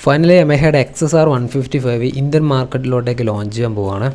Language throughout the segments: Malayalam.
ഫൈനലി യമഹയുടെ XSR 155 ഇന്ത്യൻ മാർക്കറ്റിലോട്ടേക്ക് ലോഞ്ച് ചെയ്യാൻ പോവുകയാണ്.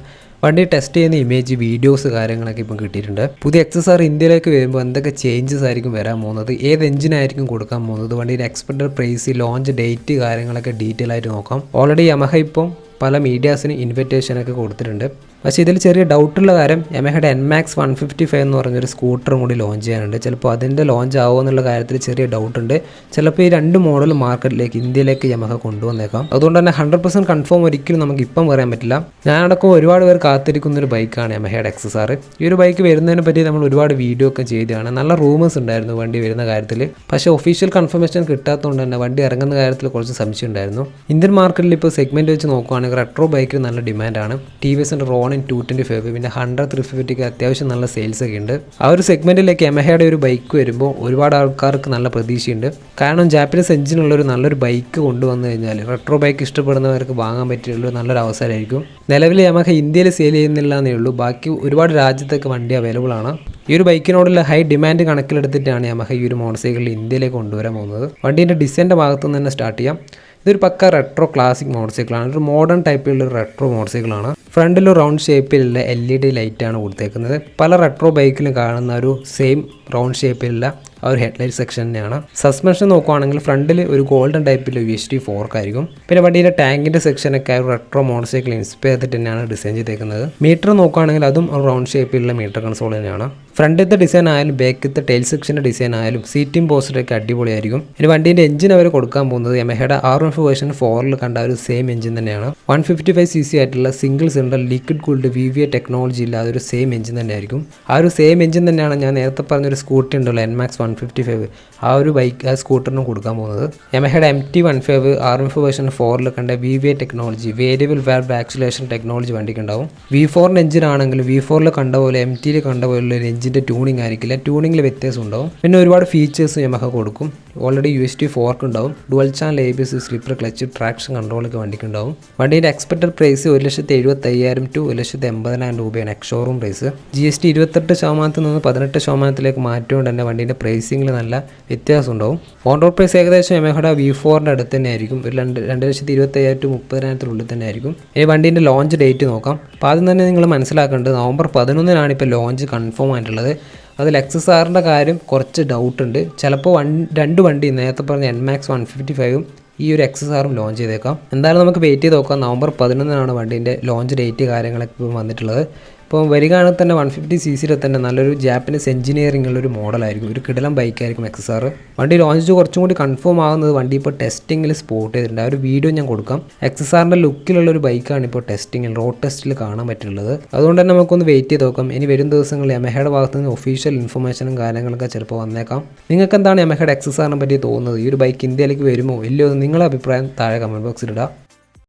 വണ്ടി ടെസ്റ്റ് ചെയ്യുന്ന ഇമേജ്, വീഡിയോസ്, കാര്യങ്ങളൊക്കെ ഇപ്പം കിട്ടിയിട്ടുണ്ട്. പുതിയ XSR ഇന്ത്യയിലേക്ക് വരുമ്പോൾ എന്തൊക്കെ ചേഞ്ചസ് ആയിരിക്കും വരാൻ പോകുന്നത്, ഏത് എഞ്ചിനായിരിക്കും കൊടുക്കാൻ പോകുന്നത്, വണ്ടിയുടെ എക്സ്പെക്റ്റഡ് പ്രൈസ്, ലോഞ്ച് ഡേറ്റ്, കാര്യങ്ങളൊക്കെ ഡീറ്റെയിൽ ആയിട്ട് നോക്കാം. ഓൾറെഡി യമഹ ഇപ്പം പല മീഡിയാസിന് ഇൻവിറ്റേഷനൊക്കെ കൊടുത്തിട്ടുണ്ട്. പക്ഷേ ഇതിൽ ചെറിയ ഡൗട്ടുള്ള കാര്യം, യമഹയുടെ NMAX 155 എന്ന് പറഞ്ഞൊരു സ്കൂട്ടറും കൂടി ലോഞ്ച് ചെയ്യാനുണ്ട്. ചിലപ്പോൾ അതിൻ്റെ ലോഞ്ച് ആവുമോ എന്നുള്ള കാര്യത്തിൽ ചെറിയ ഡൗട്ടുണ്ട്. ചിലപ്പോൾ ഈ രണ്ട് മോഡൽ മാർക്കറ്റിലേക്ക്, ഇന്ത്യയിലേക്ക് യമഹ കൊണ്ടുവന്നേക്കാം. അതുകൊണ്ട് തന്നെ 100% കൺഫേം ഒരിക്കലും നമുക്ക് ഇപ്പം പറയാൻ പറ്റില്ല. ഞാനടക്കം ഒരുപാട് പേർ കാത്തിരിക്കുന്നൊരു ബൈക്കാണ് യമഹയുടെ XSR. ഈ ഒരു ബൈക്ക് വരുന്നതിനെ പറ്റി നമ്മൾ ഒരുപാട് വീഡിയോ ഒക്കെ ചെയ്തതാണ്. നല്ല റൂമേഴ്സ് ഉണ്ടായിരുന്നു വണ്ടി വരുന്ന കാര്യത്തിൽ. പക്ഷേ ഒഫീഷ്യൽ കൺഫർമേഷൻ കിട്ടാത്തതുകൊണ്ട് തന്നെ വണ്ടി ഇറങ്ങുന്ന കാര്യത്തിൽ കുറച്ച് സംശയം ഉണ്ടായിരുന്നു. ഇന്ത്യൻ മാർക്കറ്റിൽ ഇപ്പോൾ സെഗ്മെൻറ്റ് വെച്ച് നോക്കുകയാണെങ്കിൽ റെട്രോ ബൈക്കിന് നല്ല ഡിമാൻഡാണ്. TVSൻ്റെ റോണിൻ 225, പിന്നെ 100 350ക്ക് അത്യാവശ്യം നല്ല സെയിൽസ് ഒക്കെ ഉണ്ട്. ആ ഒരു സെഗ്മെൻറ്റിലേക്ക് യമഹയുടെ ഒരു ബൈക്ക് വരുമ്പോൾ ഒരുപാട് ആൾക്കാർക്ക് നല്ല പ്രതീക്ഷയുണ്ട്. കാരണം ജാപ്പനീസ് എഞ്ചിനുള്ളൊരു നല്ലൊരു ബൈക്ക് കൊണ്ടുവന്നു കഴിഞ്ഞാൽ റെട്രോ ബൈക്ക് ഇഷ്ടപ്പെടുന്നവർക്ക് വാങ്ങാൻ പറ്റിയുള്ള നല്ലൊരു അവസരമായിരിക്കും. നിലവിൽ യമഹ ഇന്ത്യയിൽ സെയിൽ ചെയ്യുന്നില്ല എന്നേ ഉള്ളൂ. ബാക്കി ഒരുപാട് രാജ്യത്തൊക്കെ വണ്ടി അവൈലബിൾ ആണ്. ഈ ഒരു ബൈക്കിനോടുള്ള ഹൈ ഡിമാൻഡ് കണക്കിലെടുത്തിട്ടാണ് യമഹ ഈ ഒരു മോട്ടോർ സൈക്കിളിൽ ഇന്ത്യയിലേക്ക് കൊണ്ടുവരാൻ പോകുന്നത്. വണ്ടീൻ്റെ ഡിസൈൻ്റെ ഭാഗത്തു നിന്ന് തന്നെ സ്റ്റാർട്ട് ചെയ്യാം. ഇതൊരു പക്ക റെട്രോ ക്ലാസിക് മോട്ടോർ സൈക്കിളാണ്. ഒരു മോഡേൺ ടൈപ്പിലുള്ള ഒരു റെട്രോ മോട്ടോർ സൈക്കിളാണ്. ഫ്രണ്ടിൽ റൗണ്ട് ഷേപ്പിലുള്ള LED ലൈറ്റാണ് കൊടുത്തേക്കുന്നത്. പല റെട്രോ ബൈക്കിലും കാണുന്ന ഒരു സെയിം റൗണ്ട് ഷേപ്പിലുള്ള ആ ഒരു ഹെഡ്ലൈറ്റ് സെക്ഷൻ തന്നെയാണ്. സസ്പെൻഷൻ നോക്കുകയാണെങ്കിൽ ഫ്രണ്ടിൽ ഒരു ഗോൾഡൻ ടൈപ്പിൽ UHD ഫോർക്ക് ആയിരിക്കും. പിന്നെ വണ്ടിയുടെ ടാങ്കിൻ്റെ സെക്ഷനൊക്കെ ഒരു റെട്രോ മോട്ടോർ സൈക്കിൾ ഇൻസ്പയർ ചെയ്തിട്ട് തന്നെയാണ് ഡിസൈൻ ചെയ്തേക്കുന്നത്. മീറ്റർ നോക്കുകയാണെങ്കിൽ അതും ഒരു റൗണ്ട് ഷേപ്പിലുള്ള മീറ്റർ കൺസോൾ തന്നെയാണ്. ഫ്രണ്ടിലത്തെ ഡിസൈൻ ആയാലും ബാക്കിലത്തെ ടെയിൽ സെക്ഷൻ്റെ ഡിസൈൻ ആയാലും സീറ്റിംഗ് പോസ്റ്ററൊക്കെ അടിപൊളിയായിരിക്കും. ഇനി വണ്ടീൻ്റെ എഞ്ചിൻ അവർ കൊടുക്കാൻ പോകുന്നത് യമഹയുടെ R15 വേർഷൻ 4 കണ്ട ഒരു സെയിം എഞ്ചിൻ തന്നെയാണ്. 155cc ആയിട്ടുള്ള single cylinder liquid cooled VVA technology ഇല്ലാതെ ഒരു സെയിം എഞ്ചിൻ തന്നെയായിരിക്കും. ആ ഒരു സെയിം എഞ്ചിൻ തന്നെയാണ് ഞാൻ നേരത്തെ പറഞ്ഞൊരു സ്കൂട്ടി ഉണ്ടല്ലോ NMAX 155, ആ ഒരു ബൈക്ക്, ആ സ്കൂട്ടറിനും കൊടുക്കാൻ പോകുന്നത്. യമഹയുടെ MT15 R15 വേർഷൻ 4 കണ്ട VVA technology, variable valve acceleration technology വണ്ടിക്ക് ഉണ്ടാവും. V4 എഞ്ചിൻ ആണെങ്കിൽ V4 കണ്ട പോലെ MT കണ്ട പോലുള്ള ഒരു എഞ്ചിൻ്റെ ട്യൂണിംഗ് ആയിരിക്കില്ല. ട്യൂണിങ്ങിൽ വ്യത്യാസം ഉണ്ടാവും. പിന്നെ ഒരുപാട് ഫീച്ചേഴ്സ് യമഹ കൊടുക്കും. ഓൾറെഡി UHD ഫോർക്ക് ഉണ്ടാവും. Dual channel ABS, slipper clutch, traction കൺട്രോളൊക്കെ വണ്ടിക്ക് ഉണ്ടാവും. വണ്ടീൻ്റെ എക്സ്പെക്റ്റഡ് പ്രൈസ് 1,75,000 to 1,80,000 രൂപയാണ് എക്സ്ഷോറൂം പ്രൈസ്. GST 28% നിന്ന് 18% മാറ്റുകൊണ്ട് തന്നെ വണ്ടീൻ്റെ പ്രൈസിങ്ങിൽ നല്ല വ്യത്യാസം ഉണ്ടാവും. ഓൺ റോഡ് പ്രൈസ് ഏകദേശം യമഹയുടെ V4ൻ്റെ അടുത്ത് തന്നെ ആയിരിക്കും. ഒരു 2,25,000 to 30,000 തന്നെ ആയിരിക്കും. ഈ വണ്ടീൻ്റെ ലോഞ്ച് ഡേറ്റ് നോക്കാം. അപ്പോൾ ആദ്യം തന്നെ നിങ്ങൾ മനസ്സിലാക്കേണ്ടത് November 11 ഇപ്പോൾ ലോഞ്ച് കൺഫേം ആയിട്ടുള്ളത്. അതിൽ XSRൻ്റെ കാര്യം കുറച്ച് ഡൗട്ടുണ്ട്. ചിലപ്പോൾ രണ്ട് വണ്ടി, നേരത്തെ പറഞ്ഞ NMAX 155ഉം ഈ ഒരു XSRും ലോഞ്ച് ചെയ്തേക്കാം. എന്തായാലും നമുക്ക് വെയിറ്റ് ചെയ്ത് നോക്കാം. November 11 വണ്ടീൻ്റെ ലോഞ്ച് ഡേറ്റ് കാര്യങ്ങളൊക്കെ ഇപ്പോൾ വന്നിട്ടുള്ളത്. ഇപ്പോൾ വരികയാണെങ്കിൽ തന്നെ 150cc തന്നെ നല്ലൊരു ജാപ്പനീസ് എഞ്ചിനീയറിംഗ് ഉള്ളൊരു മോഡലായിരിക്കും. ഒരു കിടിലം ബൈക്കായിരിക്കും XSR. വണ്ടി ലോഞ്ച് കുറച്ചും കൂടി കൺഫേം ആകുന്നത് വണ്ടി ഇപ്പോൾ ടെസ്റ്റിങ്ങിൽ സ്പോട്ട് ചെയ്തിട്ടുണ്ട്. ആ ഒരു വീഡിയോ ഞാൻ കൊടുക്കാം. XSRൻ്റെ ലുക്കിലുള്ളൊരു ബൈക്കാണ് ഇപ്പോൾ ടെസ്റ്റിങ്ങിൽ, റോഡ് ടെസ്റ്റിൽ കാണാൻ പറ്റുള്ളത്. അതുകൊണ്ട് തന്നെ നമുക്കൊന്ന് വെയിറ്റ് ചെയ്ത് നോക്കാം. ഇനി വരും ദിവസങ്ങളിൽ യമഹയുടെ ഭാഗത്ത് നിന്ന് ഒഫീഷ്യൽ ഇൻഫർമേഷനും കാര്യങ്ങളൊക്കെ ചിലപ്പോൾ വന്നേക്കാം. നിങ്ങൾക്ക് എന്താണ് യമഹയുടെ XSRനെ പറ്റി തോന്നുന്നത്? ഈ ഒരു ബൈക്ക് ഇന്ത്യയിലേക്ക് വരുമോ ഇല്ലയോ? നിങ്ങളുടെ അഭിപ്രായം താഴെ കമൻറ്റ് ബോക്സിൽ ഇടാം.